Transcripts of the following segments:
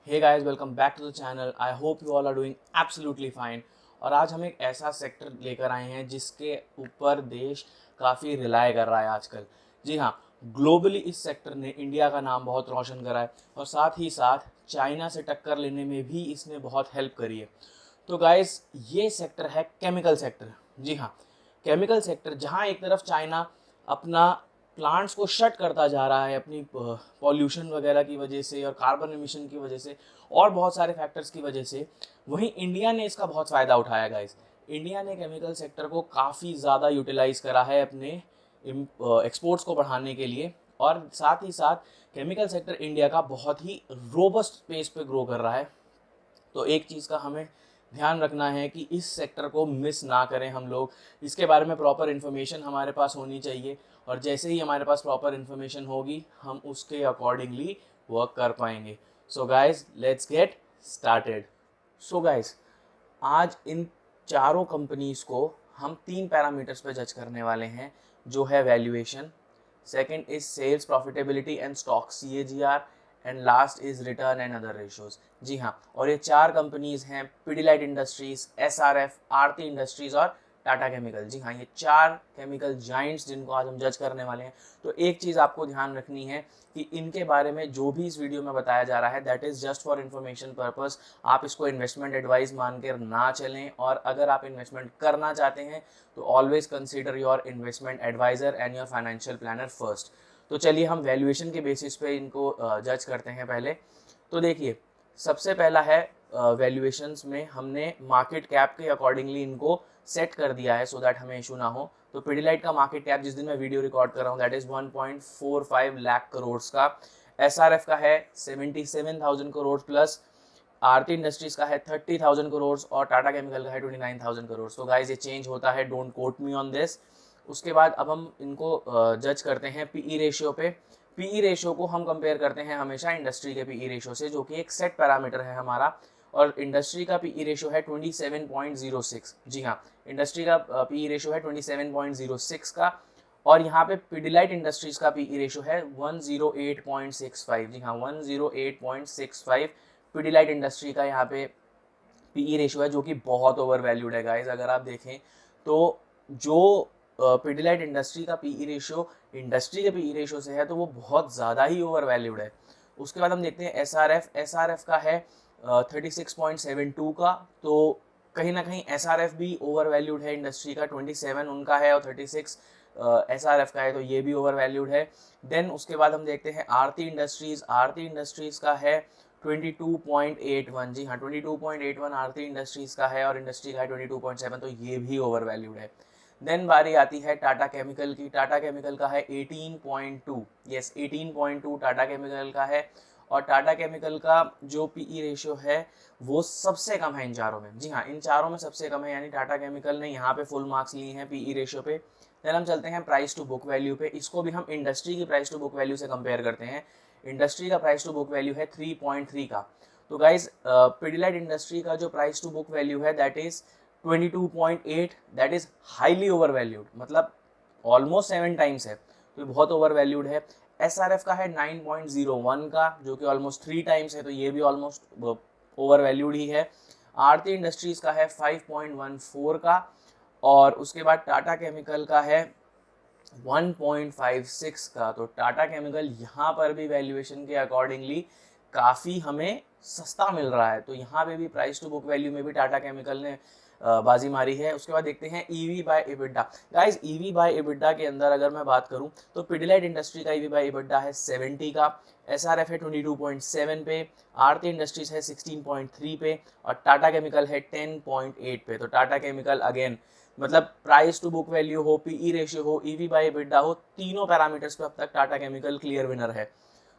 Hey guys, welcome back to the channel. I hope you all are doing absolutely fine. और आज हम एक ऐसा सेक्टर लेकर आए हैं जिसके ऊपर देश काफ़ी रिलाय कर रहा है आजकल। जी हाँ, ग्लोबली इस सेक्टर ने इंडिया का नाम बहुत रोशन करा है और साथ ही साथ चाइना से टक्कर लेने में भी इसने बहुत हेल्प करी है। तो गाइस, ये सेक्टर है केमिकल सेक्टर। जी हाँ, केमिकल सेक्टर जहाँ एक तरफ चाइना अपना प्लांट्स को शट करता जा रहा है अपनी पॉल्यूशन वगैरह की वजह से और कार्बन एमिशन की वजह से और बहुत सारे फैक्टर्स की वजह से, वहीं इंडिया ने इसका बहुत फ़ायदा उठाया गाइस। इंडिया ने केमिकल सेक्टर को काफ़ी ज़्यादा यूटिलाइज करा है अपने एक्सपोर्ट्स को बढ़ाने के लिए। और साथ ही साथ केमिकल सेक्टर इंडिया का बहुत ही रोबस्ट पेस पे ग्रो कर रहा है। तो एक चीज़ का हमें ध्यान रखना है कि इस सेक्टर को मिस ना करें हम लोग। इसके बारे में प्रॉपर इन्फॉर्मेशन हमारे पास होनी चाहिए और जैसे ही हमारे पास प्रॉपर इन्फॉर्मेशन होगी हम उसके अकॉर्डिंगली वर्क कर पाएंगे। So guys, let's get started. So guys, आज इन चारों कंपनीज़ को हम 3 पैरामीटर्स पे जज करने वाले हैं, जो है valuation, second is sales profitability and stock CAGR, and last is return and other ratios. जी हाँ, और ये चार कंपनीज हैं पिडिलाइट इंडस्ट्रीज, एसआरएफ, आरती इंडस्ट्रीज और टाटा केमिकल। जी हाँ, ये चार केमिकल जाइंट्स जिनको आज हम जज करने वाले हैं। तो एक चीज़ आपको ध्यान रखनी है कि इनके बारे में जो भी इस वीडियो में बताया जा रहा है that is just for information purpose. आप इसको इन्वेस्टमेंट एडवाइस मान कर ना चलें, और अगर आप इन्वेस्टमेंट करना चाहते हैं तो always consider your investment advisor and your financial planner first. तो चलिए हम वैल्यूएशन के बेसिस पे इनको जज करते हैं पहले। तो देखिए, सबसे पहला है वैल्यूएशंस में हमने मार्केट कैप के अकॉर्डिंगली इनको सेट कर दिया है सो दैट हमें इशू ना हो। तो पिडिलाइट का मार्केट कैप जिस दिन मैं वीडियो रिकॉर्ड कर रहा हूँ दैट इज 1.45 लाख करोड़ का। एसआरएफ का है 77,000 करोड़ प्लस, आरती इंडस्ट्रीज का है 30,000 करोड़ और टाटा केमिकल का है 29,000 करोड़। तो गाइज ये चेंज होता है, don't quote me on this. उसके बाद अब हम इनको जज करते हैं पीई रेशियो पे। पीई रेशियो को हम कंपेयर करते हैं हमेशा इंडस्ट्री के पीई रेशियो से, जो कि एक सेट पैरामीटर है हमारा। और इंडस्ट्री का पीई रेशियो है 27.06। जी हाँ, इंडस्ट्री का पीई रेशियो है 27.06 का। और यहाँ पे पिडिलाइट इंडस्ट्रीज का पीई रेशियो है 108.65। जी हाँ, 108.65 पिडिलाइट इंडस्ट्री का यहाँ पे पीई रेशियो है, जो कि बहुत ओवर वैल्यूड है गाइज। अगर आप देखें तो जो पिडिलाइट इंडस्ट्री का पीई रेशियो इंडस्ट्री के पीई रेशियो से है तो वो बहुत ज़्यादा ही ओवर वैल्यूड है। उसके बाद हम देखते हैं एसआरएफ का है 36.72 का। तो कहीं ना कहीं एसआरएफ भी ओवर वैल्यूड है, इंडस्ट्री का 27 उनका है और 36 एसआरएफ का है, तो ये भी ओवर वैल्यूड है। देन उसके बाद हम देखते हैं आरती इंडस्ट्रीज का है 22.81। जी हाँ, 22.81 आरती इंडस्ट्रीज का है और इंडस्ट्री का है 22.7, तो ये भी ओवर वैल्यूड है। देन बारी आती है टाटा केमिकल की। टाटा केमिकल का है 18.2। यस, 18.2 टाटा केमिकल का है। और टाटा केमिकल का जो पीई रेशियो है वो सबसे कम है इन चारों में। जी हाँ, इन चारों में सबसे कम है, यानी टाटा केमिकल ने यहाँ पे फुल मार्क्स लिए हैं पीई रेशियो पे। देन हम चलते हैं प्राइस टू बुक वैल्यू पे। इसको भी हम इंडस्ट्री की प्राइस टू बुक वैल्यू से कंपेयर करते हैं। इंडस्ट्री का प्राइस टू बुक वैल्यू है 3.3 का। तो गाइज, पिडिलाइट इंडस्ट्री का जो प्राइस टू बुक वैल्यू है that is 22.8, that is highly over valued, मतलब ऑलमोस्ट 7 टाइम्स है, तो ये बहुत ओवर वैल्यूड है। एसआरएफ का है 9.01 का, जो कि ऑलमोस्ट 3 टाइम्स है, तो ये भी ऑलमोस्ट ओवर वैल्यूड ही है। आरती इंडस्ट्रीज का है 5.14 का। और उसके बाद टाटा केमिकल का है 1.56 का। तो टाटा केमिकल यहाँ पर भी वैल्यूएशन के अकॉर्डिंगली काफ़ी हमें सस्ता मिल रहा है, तो यहाँ पे भी प्राइस टू बुक वैल्यू में भी टाटा केमिकल ने बाजी मारी है। उसके बाद देखते हैं EV by EBITDA. Guys, EV by EBITDA के अंदर अगर मैं बात करूं तो पिडिलाइट इंडस्ट्री का ईवी बाय इबिडा है 70 का, एसआरएफ है 22.7 पे, आरती इंडस्ट्रीज है 16.3 पे और टाटा केमिकल है 10.8 पे। तो टाटा केमिकल अगेन, मतलब प्राइस टू बुक वैल्यू हो, पीई रेशियो हो, ईवी बाय इबिडा हो, तीनों पैरामीटर्स पे अब तक टाटा केमिकल क्लियर विनर है।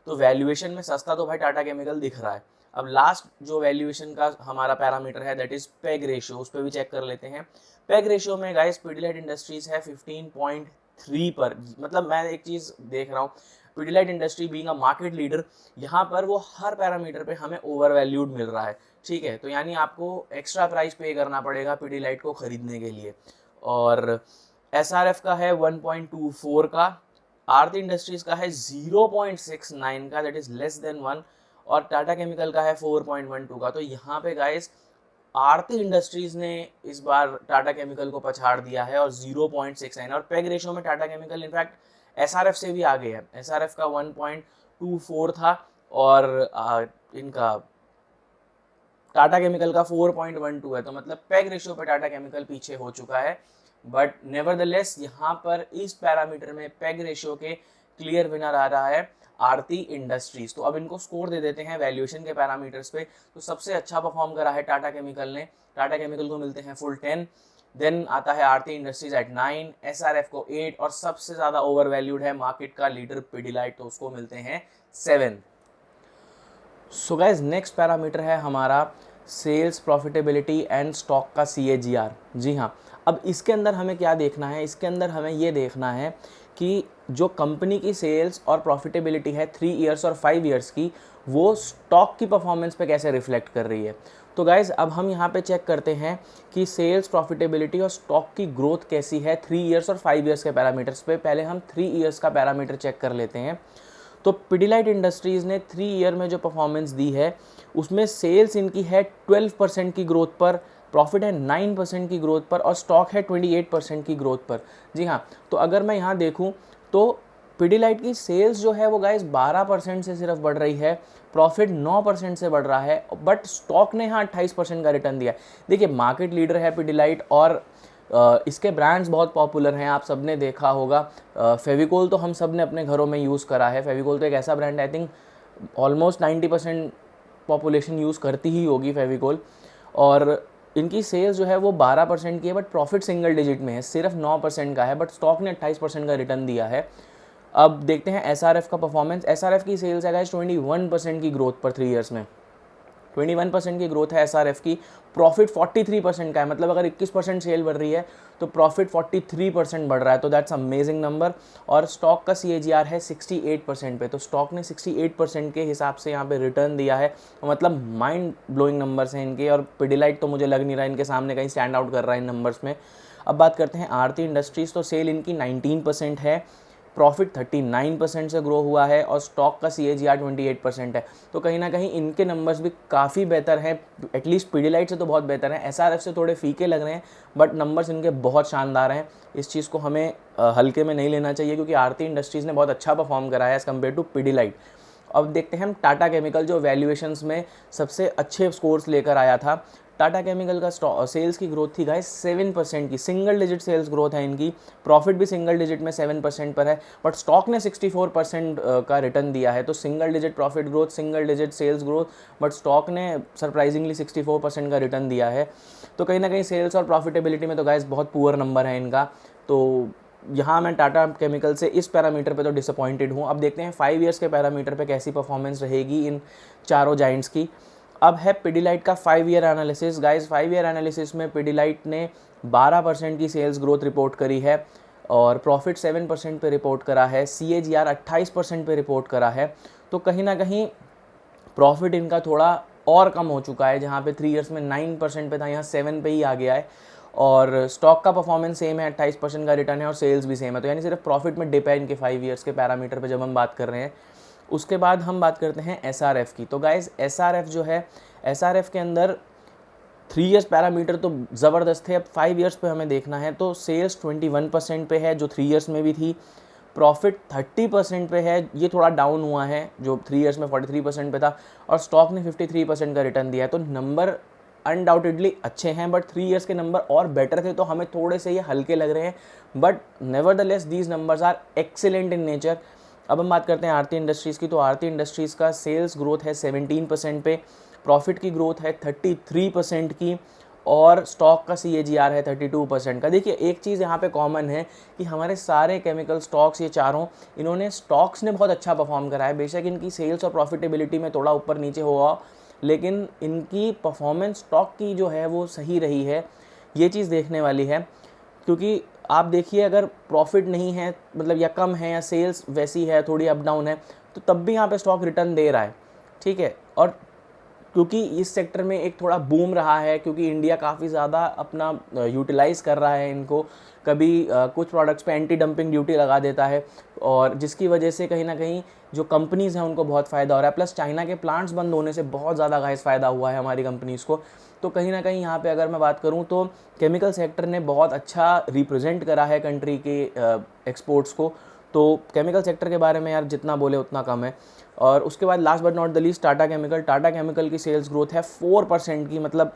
तो वैल्यूएशन में सस्ता तो भाई टाटा केमिकल दिख रहा है। अब लास्ट जो वैल्यूएशन का हमारा पैरामीटर है दैट इज पेग रेशियो, उस पर भी चेक कर लेते हैं। पेग रेशियो में गाइस पिडिलाइट इंडस्ट्रीज है 15.3 पर। मतलब मैं एक चीज़ देख रहा हूँ, Pidilite industry being a market leader, यहाँ पर वो हर पैरामीटर पे हमें ओवर वैल्यूड मिल रहा है। ठीक है, तो यानी आपको एक्स्ट्रा प्राइस पे करना पड़ेगा पिडिलाइट को खरीदने के लिए। और एसआरएफ का है 1.24 का, आरती इंडस्ट्रीज का है 0.69 का, दैट इज लेस देन 1। और टाटा केमिकल का है 4.12 का। तो यहाँ पे गाइस आरती इंडस्ट्रीज ने इस बार टाटा केमिकल को पछाड़ दिया है और 0.69, और पेग रेशियो में टाटा केमिकल इनफैक्ट एसआरएफ से भी आगे है। एसआरएफ का 1.24 था और इनका टाटा केमिकल का 4.12 है। तो मतलब पेग रेशियो पे टाटा केमिकल पीछे हो चुका है, बट नेवरदलेस यहाँ पर इस पैरामीटर में पेग रेशियो के क्लियर विनर आ रहा है आरती इंडस्ट्रीज। तो अब इनको स्कोर दे देते हैं वैल्यूएशन के पैरामीटर्स पे। तो सबसे अच्छा परफॉर्म करा है टाटा केमिकल ने, टाटा केमिकल को मिलते हैं फुल 10, देन आता है आरती इंडस्ट्रीज एट 9, एसआरएफ को 8, और सबसे ज्यादा ओवर वैल्यूड है मार्केट का लीडर पिडिलाइट, तो उसको मिलते हैं 7। सो गाइज नेक्स्ट पैरामीटर है हमारा सेल्स प्रॉफिटेबिलिटी एंड स्टॉक का CAGR। जी हाँ, अब इसके अंदर हमें क्या देखना है, इसके अंदर हमें ये देखना है कि जो कंपनी की सेल्स और प्रॉफिटेबिलिटी है 3 ईयर्स और 5 ईयर्स की, वो स्टॉक की परफॉर्मेंस पे कैसे रिफ्लेक्ट कर रही है। तो गाइज अब हम यहाँ पे चेक करते हैं कि सेल्स प्रॉफिटेबिलिटी और स्टॉक की ग्रोथ कैसी है 3 ईयर्स और 5 ईयर्स के पैरामीटर्स पे। पहले हम 3 ईयर्स का पैरामीटर चेक कर लेते हैं। तो पिडिलाइट इंडस्ट्रीज़ ने 3 ईयर में जो परफॉर्मेंस दी है उसमें सेल्स इनकी है 12% की ग्रोथ पर, प्रॉफिट है 9% की ग्रोथ पर, और स्टॉक है 28% की ग्रोथ पर। जी हाँ, तो अगर मैं यहाँ देखूँ तो पिडिलाइट की सेल्स जो है वो गाइस 12% से सिर्फ बढ़ रही है, प्रॉफिट 9% से बढ़ रहा है, बट स्टॉक ने यहाँ 28% का रिटर्न दिया है। देखिए मार्केट लीडर है पिडिलाइट और इसके ब्रांड्स बहुत पॉपुलर हैं, आप सब ने देखा होगा। फेविकोल तो हम सब ने अपने घरों में यूज़ करा है। फेविकोल तो एक ऐसा ब्रांड है, I think almost 90% population use करती ही होगी फेविकोल। और इनकी सेल्स जो है वो 12% की है, बट प्रॉफिट सिंगल डिजिट में है, सिर्फ 9% का है, बट स्टॉक ने 28% का रिटर्न दिया है। अब देखते हैं एसआरएफ का परफॉर्मेंस। एसआरएफ की सेल्स है गाइस 21% की ग्रोथ पर 3 ईयर्स में, 21% की ग्रोथ है एसआरएफ की। प्रॉफिट 43% का है, मतलब अगर 21% सेल बढ़ रही है तो प्रॉफिट 43% बढ़ रहा है, तो दैट्स अमेजिंग नंबर। और स्टॉक का CAGR है 68% पे, तो स्टॉक ने 68% के हिसाब से यहाँ पे रिटर्न दिया है। तो मतलब माइंड ब्लोइंग नंबर्स हैं इनके, और पिडिलाइट तो मुझे लग नहीं रहा इनके सामने कहीं स्टैंड आउट कर रहा है इन नंबर्स में। अब बात करते हैं आरती इंडस्ट्रीज़। तो सेल इनकी 19% है, प्रॉफिट 39% से ग्रो हुआ है, और स्टॉक का CAGR 28% है। तो कहीं ना कहीं इनके नंबर्स भी काफ़ी बेहतर हैं, एटलीस्ट पिडिलाइट से तो बहुत बेहतर हैं। एसआरएफ से थोड़े फीके लग रहे हैं, बट नंबर्स इनके बहुत शानदार हैं। इस चीज़ को हमें हल्के में नहीं लेना चाहिए, क्योंकि आरती इंडस्ट्रीज़ ने बहुत अच्छा परफॉर्म करा है एज़ कम्पेयर टू पिडिलाइट। अब देखते हैं हम टाटा केमिकल, जो वैल्यूएशंस में सबसे अच्छे स्कोर्स लेकर आया था। टाटा केमिकल का सेल्स की ग्रोथ थी गाइस 7% की, सिंगल डिजिट सेल्स ग्रोथ है इनकी, प्रॉफिट भी सिंगल डिजिट में 7% पर है, बट स्टॉक ने 64% का रिटर्न दिया है। तो single digit profit growth, single digit sales growth, but stock ने सरप्राइजिंगली 64% का रिटर्न दिया है। तो कहीं ना कहीं सेल्स और प्रॉफिटेबिलिटी में तो गाइस बहुत पुअर नंबर है इनका। तो यहाँ मैं टाटा केमिकल से इस पैरामीटर पे तो डिसअपॉइंटेड हूँ। अब देखते हैं 5 ईयर्स के पैरामीटर पे कैसी परफॉर्मेंस रहेगी इन चारों जाइंट्स की। अब है पिडिलाइट का 5 year analysis. Guys 5 year analysis में पिडिलाइट ने 12% की सेल्स ग्रोथ रिपोर्ट करी है, और प्रॉफिट 7% पे रिपोर्ट करा है, CAGR 28% पे रिपोर्ट करा है। तो कहीं ना कहीं प्रॉफिट इनका थोड़ा और कम हो चुका है, जहाँ पे 3 ईयर्स में 9% पे था, यहाँ 7 पे ही आ गया है। और स्टॉक का परफॉर्मेंस सेम है, 28% का रिटर्न है, और सेल्स भी सेम है। तो यानी सिर्फ प्रॉफिट में डिप है इनके 5 ईयर्स के पैरामीटर पे जब हम बात कर रहे हैं। उसके बाद हम बात करते हैं एसआरएफ की। तो गाइस एसआरएफ जो है, एसआरएफ के अंदर 3 ईयर्स पैरामीटर तो ज़बरदस्त है। अब 5 ईयर्स पे हमें देखना है। तो सेल्स 21% पे है, जो 3 ईयर्स में भी थी। प्रॉफिट 30% पे है, ये थोड़ा डाउन हुआ है, जो 3 ईयर्स में 43% पे था, और स्टॉक ने 53% का रिटर्न दिया है। तो नंबर अनडाउटेडली अच्छे हैं, बट 3 ईयर्स के नंबर और बेटर थे, तो हमें थोड़े से ये हल्के लग रहे हैं, but nevertheless these numbers are excellent in nature. अब हम बात करते हैं आरती इंडस्ट्रीज़ की। तो आरती इंडस्ट्रीज़ का सेल्स ग्रोथ है 17% पे, प्रॉफिट की ग्रोथ है 33% की, और स्टॉक का CAGR है 32% का। देखिए एक चीज़ यहाँ पे कॉमन है कि हमारे सारे केमिकल स्टॉक्स, ये चारों, इन्होंने स्टॉक्स ने बहुत अच्छा परफॉर्म करा है। बेशक इनकी सेल्स और प्रॉफिटेबिलिटी में थोड़ा ऊपर नीचे हुआ, लेकिन इनकी परफॉर्मेंस स्टॉक की जो है वो सही रही है। ये चीज़ देखने वाली है, क्योंकि आप देखिए अगर प्रॉफिट नहीं है, मतलब या कम है, या सेल्स वैसी है, थोड़ी अप डाउन है, तो तब भी यहाँ पे स्टॉक रिटर्न दे रहा है, ठीक है। और क्योंकि इस सेक्टर में एक थोड़ा बूम रहा है, क्योंकि इंडिया काफ़ी ज़्यादा अपना यूटिलाइज़ कर रहा है इनको, कभी कुछ प्रोडक्ट्स पे एंटी डंपिंग ड्यूटी लगा देता है, और जिसकी वजह से कहीं ना कहीं जो कंपनीज़ हैं उनको बहुत फ़ायदा हो रहा है। प्लस चाइना के प्लांट्स बंद होने से बहुत ज़्यादा गाइस फ़ायदा हुआ है हमारी कंपनीज़ को। तो कहीं ना कहीं यहाँ पे अगर मैं बात करूँ तो केमिकल सेक्टर ने बहुत अच्छा रिप्रेजेंट करा है कंट्री के एक्सपोर्ट्स को। तो केमिकल सेक्टर के बारे में यार जितना बोले उतना कम है। और उसके बाद last but not the least Tata chemical. Tata chemical की सेल्स ग्रोथ है 4% की, मतलब,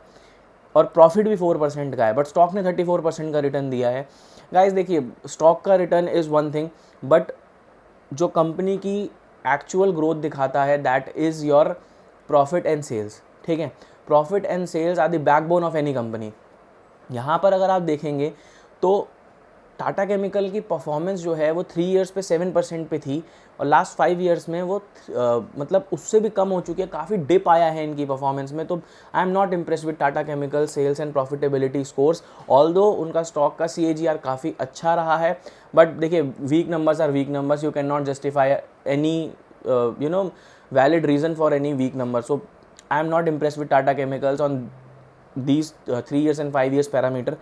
और प्रॉफिट भी 4% का है, बट स्टॉक ने 34% का रिटर्न दिया है। गाइस देखिए, स्टॉक का return is one thing, but जो कंपनी की एक्चुअल ग्रोथ दिखाता है that is your profit and sales. ठीक है, profit and sales are the backbone of any company. यहाँ पर अगर आप देखेंगे तो टाटा केमिकल की परफॉर्मेंस जो है वो 3 ईयर्स पे 7% पे थी, और लास्ट 5 ईयर्स में वो मतलब उससे भी कम हो चुकी है, काफ़ी डिप आया है इनकी परफॉर्मेंस में। तो I am not impressed with Tata Chemical sales and profitability scores, although उनका स्टॉक का CAGR काफ़ी अच्छा रहा है। बट देखिए, weak numbers are weak numbers, you can not justify any valid reason for any weak number. So I am not impressed with Tata Chemicals on these 3 years and 5 years parameter.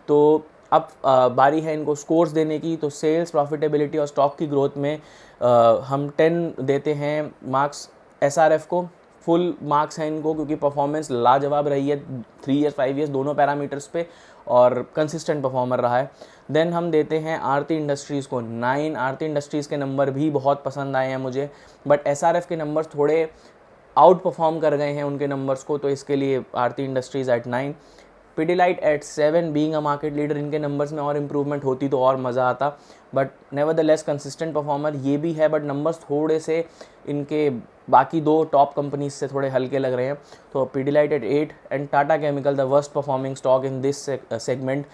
तो अब बारी है इनको स्कोर्स देने की। तो sales, profitability और stock की ग्रोथ में हम 10 देते हैं मार्क्स SRF को। फुल मार्क्स हैं इनको, क्योंकि परफॉर्मेंस लाजवाब रही है 3 ईयर्स 5 ईयर्स दोनों पैरामीटर्स पे, और कंसिस्टेंट परफॉर्मर रहा है। देन हम देते हैं आरती इंडस्ट्रीज़ को 9। आरती इंडस्ट्रीज़ के नंबर भी बहुत पसंद आए हैं मुझे, बट SRF के नंबर्स थोड़े आउट परफॉर्म कर गए हैं उनके नंबर्स को, तो इसके लिए Aarti industries at 9। Pidilite at 7, being a market leader. इनके नंबर्स में और इम्प्रूवमेंट होती तो और मज़ा आता, बट नेवरदलेस कंसिस्टेंट परफॉर्मर ये भी है, बट नंबर्स थोड़े से इनके बाकी दो टॉप कंपनीज से थोड़े हल्के लग रहे हैं। तो Pidilite at 8 and Tata Chemical the worst performing stock in this segment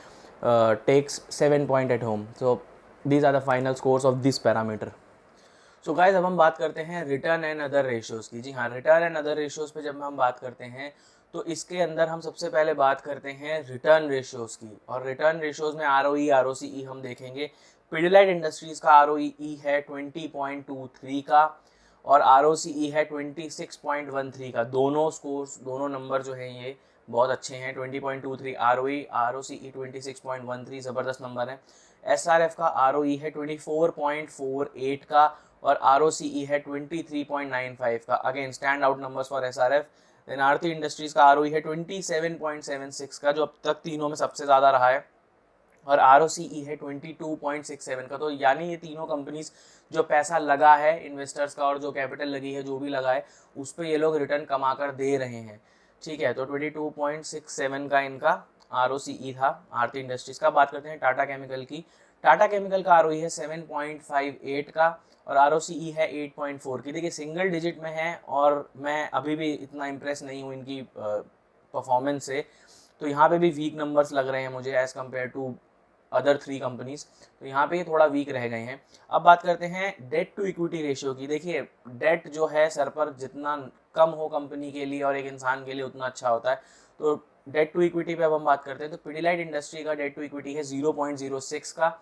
takes 7 point at home. So these are the final scores of this parameter. So guys, अब हम बात करते हैं रिटर्न एंड अदर रेशियोज़ की। जी हाँ, रिटर्न एंड अदर रेशियोज़ पे जब हम बात करते हैं तो इसके अंदर हम सबसे पहले बात करते हैं रिटर्न रेशियोज़ की। और रिटर्न रेशियोज़ में ROE, ROCE हम देखेंगे। पिडिलाइट इंडस्ट्रीज़ का ROE है 20.23 का, और ROCE है 26.13 का। दोनों स्कोर्स, दोनों नंबर जो हैं ये बहुत अच्छे हैं। 20.23 ROE, ROCE 26.13, ज़बरदस्त नंबर है। SRF का ROE है 24.48 का, और ROCE है 23.95 का। Again stand out numbers for SRF। Then Aarti Industries का ROE है 27.76 का, जो अब तक तीनों में सबसे ज़्यादा रहा है, और ROCE है 22.67 का। तो यानी ये तीनों कंपनीज जो पैसा लगा है इन्वेस्टर्स का, और जो कैपिटल लगी है, जो भी लगा है, उस पर ये लोग रिटर्न कमा कर दे रहे हैं। ठीक है, तो 22.67 का इनका ROCE था आरती इंडस्ट्रीज का। बात करते हैं टाटा केमिकल की। टाटा केमिकल का ROE है 7.58 का, और ROCE है 8.4 की। देखिए, सिंगल डिजिट में है, और मैं अभी भी इतना इम्प्रेस नहीं हूँ इनकी परफॉर्मेंस से। तो यहाँ पे भी वीक नंबर्स लग रहे हैं मुझे as compare to other 3 companies. तो यहाँ पे थोड़ा वीक रह गए हैं। अब बात करते हैं डेट टू इक्विटी रेशियो की। देखिए, डेट जो है सर पर जितना कम हो कंपनी के लिए और एक इंसान के लिए, उतना अच्छा होता है। तो डेट टू इक्विटी पे अब हम बात करते हैं। तो पिडिलाइट इंडस्ट्री का डेट टू इक्विटी है 0.06 का,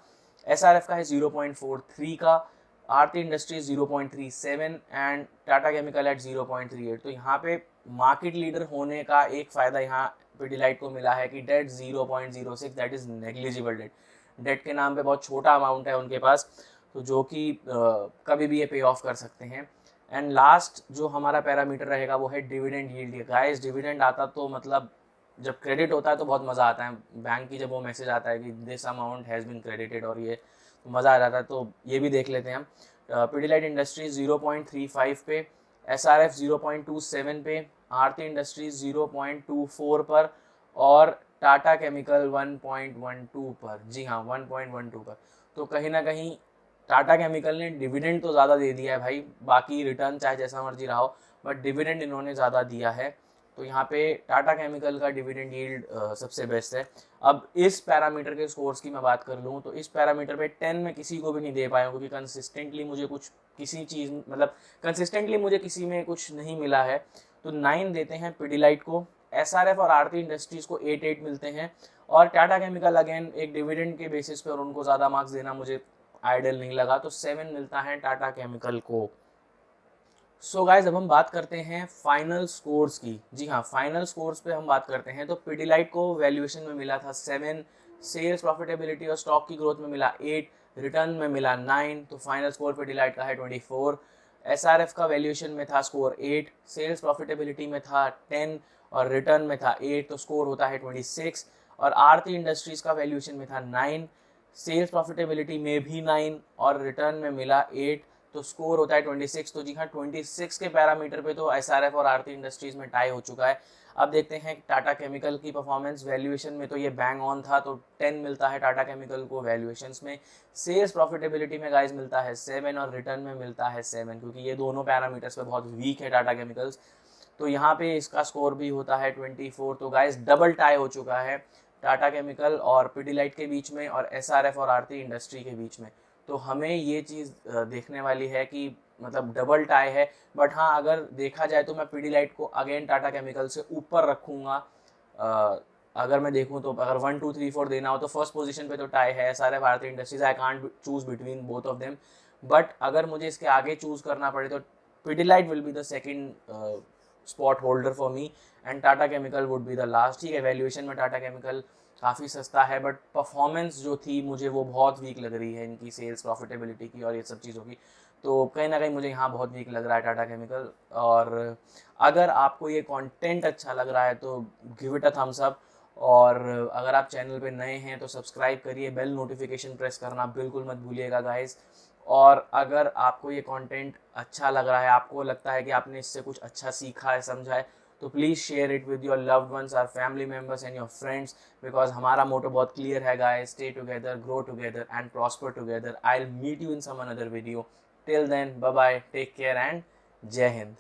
SRF का है 0.43 का, Aarti industries 0.37 and Tata chemical at 0.38। तो यहाँ पे मार्केट लीडर होने का एक फ़ायदा यहाँ पिडिलाइट को मिला है कि debt 0.06, that is negligible debt. Debt के नाम पे बहुत छोटा अमाउंट है उनके पास, तो जो कि कभी भी ये पे ऑफ कर सकते हैं। एंड लास्ट जो हमारा पैरामीटर रहेगा वो है डिविडेंड यील्ड। गाइस, डिविडेंड आता तो मतलब जब क्रेडिट होता है तो बहुत मज़ा आता है। बैंक की जब वो मैसेज आता है कि this amount has been credited, और ये तो मज़ा आ जाता है। तो ये भी देख लेते हैं हम। पिडिलाइट इंडस्ट्रीज 0.35 पे, SRF 0.27 पे, आरती इंडस्ट्रीज 0.24 पर, और टाटा केमिकल 1.12 पर। जी हाँ, 1.12 पर। तो कहीं ना कहीं टाटा केमिकल ने डिविडेंड तो ज़्यादा दे दिया है भाई, बाकी रिटर्न चाहे जैसा मर्जी रहा हो, बट डिविडेंड इन्होंने ज़्यादा दिया है। तो यहाँ पे टाटा केमिकल का डिविडेंड यील्ड सबसे बेस्ट है। अब इस पैरामीटर के स्कोर्स की मैं बात कर लूँ तो इस पैरामीटर पे 10 मैं किसी को भी नहीं दे पाया हूँ, क्योंकि कंसिस्टेंटली मुझे कुछ किसी चीज़, मतलब कंसिस्टेंटली मुझे किसी में कुछ नहीं मिला है। तो 9 देते हैं पिडिलाइट को, SRF और आरती इंडस्ट्रीज़ को 8 मिलते हैं, और टाटा केमिकल अगेन एक डिविडेंड के बेसिस पे, और उनको ज़्यादा मार्क्स देना मुझे आइडियल नहीं लगा, तो 7 मिलता है टाटा केमिकल को। सो गाइज अब हम बात करते हैं फाइनल स्कोर्स की। जी हाँ, फाइनल स्कोर्स पे हम बात करते हैं तो पिडिलाइट को वैल्यूएशन में मिला था 7, सेल्स प्रॉफिटेबिलिटी और स्टॉक की ग्रोथ में मिला 8, रिटर्न में मिला 9, तो फाइनल स्कोर पिडिलाइट का है 24। एसआरएफ का वैल्यूएशन में था स्कोर 8, सेल्स प्रॉफिटेबिलिटी में था 10 और रिटर्न में था 8, तो स्कोर होता है 26। और आरती इंडस्ट्रीज का वैल्यूएशन में था 9, सेल्स प्रॉफिटेबिलिटी में भी 9 और रिटर्न में मिला 8, तो स्कोर होता है 26। तो जी हाँ, 26 के पैरामीटर पे तो एसआरएफ और आरती इंडस्ट्रीज में टाई हो चुका है। अब देखते हैं टाटा केमिकल की परफॉर्मेंस। वैल्यूएशन में तो ये बैंग ऑन था, तो 10 मिलता है टाटा केमिकल को वैल्यूएशंस में। सेल्स प्रॉफिटेबिलिटी में गाइस मिलता है 7 और रिटर्न में मिलता है 7, क्योंकि ये दोनों पैरामीटर्स पे बहुत वीक है टाटा केमिकल्स। तो यहाँ पे इसका स्कोर भी होता है 24। तो गाइस डबल टाई हो चुका है टाटा केमिकल और पिडिलाइट के बीच में और एसआरएफ और आरती इंडस्ट्री के बीच में। तो हमें ये चीज़ देखने वाली है कि मतलब डबल टाई है। बट हाँ, अगर देखा जाए तो मैं पिडिलाइट को अगेन टाटा केमिकल से ऊपर रखूँगा। अगर मैं देखूँ तो अगर 1 2 3 4 देना हो तो फर्स्ट पोजीशन पे तो टाई है SRF Aarti industries. I can't choose between both of them. But अगर मुझे इसके आगे चूज करना पड़े तो Pidilite will be the second spot holder for me and Tata chemical would be the last. ठीक है, वैल्यूएशन में टाटा केमिकल काफ़ी सस्ता है, बट परफॉर्मेंस जो थी मुझे वो बहुत वीक लग रही है इनकी, सेल्स प्रॉफिटेबिलिटी की और ये सब चीज़ों की। तो कहीं ना कहीं मुझे यहाँ बहुत वीक लग रहा है टाटा केमिकल। और अगर आपको ये कंटेंट अच्छा लग रहा है तो give it a thumbs up. और अगर आप चैनल पे नए हैं तो सब्सक्राइब करिए, बेल नोटिफिकेशन प्रेस करना बिल्कुल मत भूलिएगा गाइस। और अगर आपको ये कंटेंट अच्छा लग रहा है, आपको लगता है कि आपने इससे कुछ अच्छा सीखा है, समझा है, तो please share it with your loved ones, our family members and your friends. Because हमारा मोटो बहुत क्लियर है guys, stay together, grow together and prosper together. I will meet you in some another video. Till then, bye bye, take care and Jai Hind.